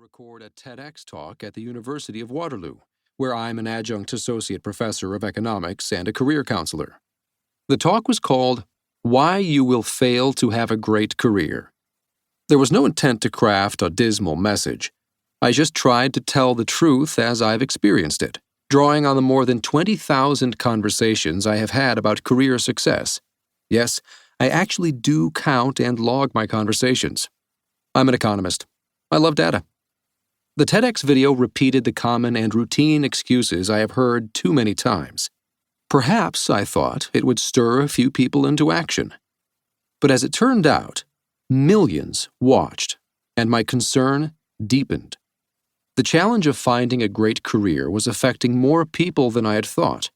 record a TEDx talk at the University of Waterloo, where I'm an adjunct associate professor of economics and a career counselor. The talk was called Why You Will Fail to Have a Great Career. There was no intent to craft a dismal message. I just tried to tell the truth as I've experienced it, drawing on the more than 20,000 conversations I have had about career success. Yes, I actually do count and log my conversations. I'm an economist. I love data. The TEDx video repeated the common and routine excuses I have heard too many times. Perhaps, I thought, it would stir a few people into action. But as it turned out, millions watched, and my concern deepened. The challenge of finding a great career was affecting more people than I had thought.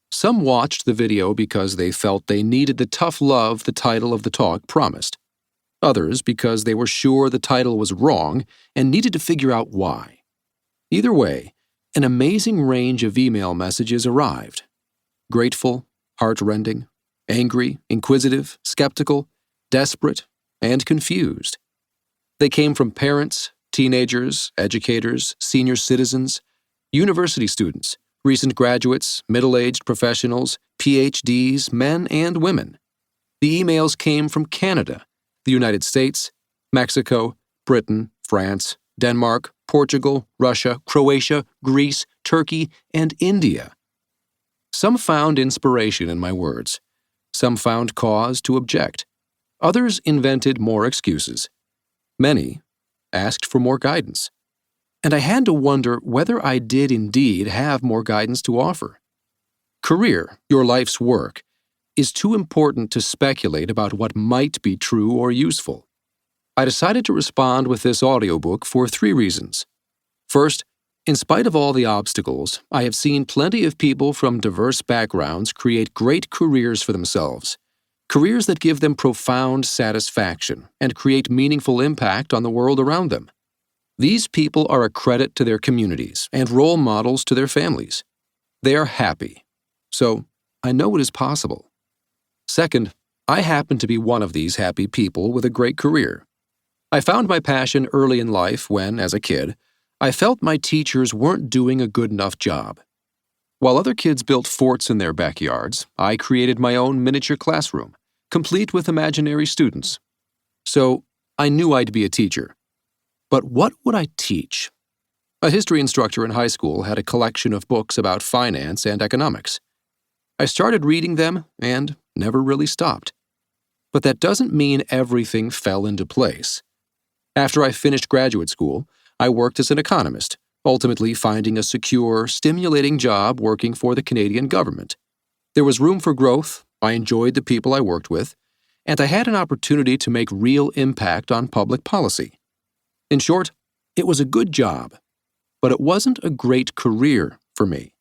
Some watched the video because they felt they needed the tough love the title of the talk promised. Others because they were sure the title was wrong and needed to figure out why. Either way, an amazing range of email messages arrived. Grateful, heartrending, angry, inquisitive, skeptical, desperate, and confused. They came from parents, teenagers, educators, senior citizens, university students, recent graduates, middle-aged professionals, PhDs, men and women. The emails came from Canada, the United States, Mexico, Britain, France, Denmark, Portugal, Russia, Croatia, Greece, Turkey, and India. Some found inspiration in my words. Some found cause to object. Others invented more excuses. Many asked for more guidance. And I had to wonder whether I did indeed have more guidance to offer. Career, your life's work, is too important to speculate about what might be true or useful. I decided to respond with this audiobook for 3 reasons. First, in spite of all the obstacles, I have seen plenty of people from diverse backgrounds create great careers for themselves, careers that give them profound satisfaction and create meaningful impact on the world around them. These people are a credit to their communities and role models to their families. They are happy, so I know it is possible. Second, I happen to be one of these happy people with a great career. I found my passion early in life when, as a kid, I felt my teachers weren't doing a good enough job. While other kids built forts in their backyards, I created my own miniature classroom, complete with imaginary students. So I knew I'd be a teacher. But what would I teach? A history instructor in high school had a collection of books about finance and economics. I started reading them and never really stopped. But that doesn't mean everything fell into place. After I finished graduate school, I worked as an economist, ultimately finding a secure, stimulating job working for the Canadian government. There was room for growth, I enjoyed the people I worked with, and I had an opportunity to make real impact on public policy. In short, it was a good job, but it wasn't a great career for me.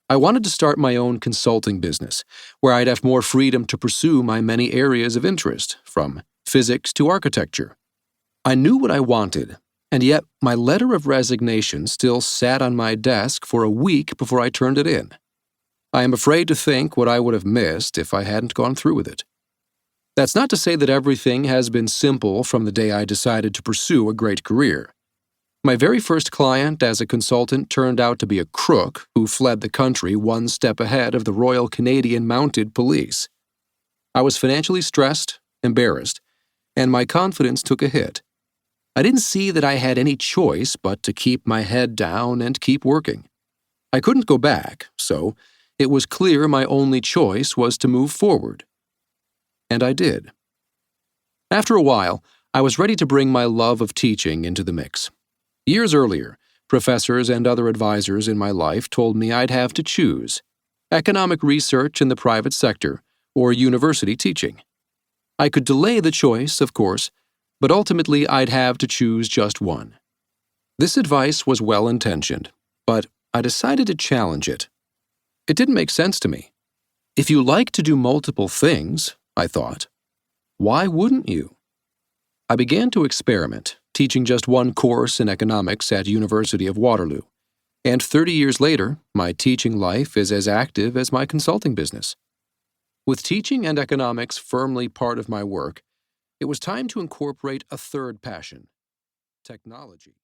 I wanted to start my own consulting business, where I'd have more freedom to pursue my many areas of interest, from physics to architecture. I knew what I wanted, and yet my letter of resignation still sat on my desk for a week before I turned it in. I am afraid to think what I would have missed if I hadn't gone through with it. That's not to say that everything has been simple from the day I decided to pursue a great career. My very first client as a consultant turned out to be a crook who fled the country one step ahead of the Royal Canadian Mounted Police. I was financially stressed, embarrassed, and my confidence took a hit. I didn't see that I had any choice but to keep my head down and keep working. I couldn't go back, so it was clear my only choice was to move forward. And I did. After a while, I was ready to bring my love of teaching into the mix. Years earlier, professors and other advisors in my life told me I'd have to choose economic research in the private sector or university teaching. I could delay the choice, of course, but ultimately I'd have to choose just one. This advice was well-intentioned, but I decided to challenge it. It didn't make sense to me. If you like to do multiple things, I thought, why wouldn't you? I began to experiment, teaching just one course in economics at University of Waterloo, and 30 years later, my teaching life is as active as my consulting business. With teaching and economics firmly part of my work, it was time to incorporate a third passion: technology.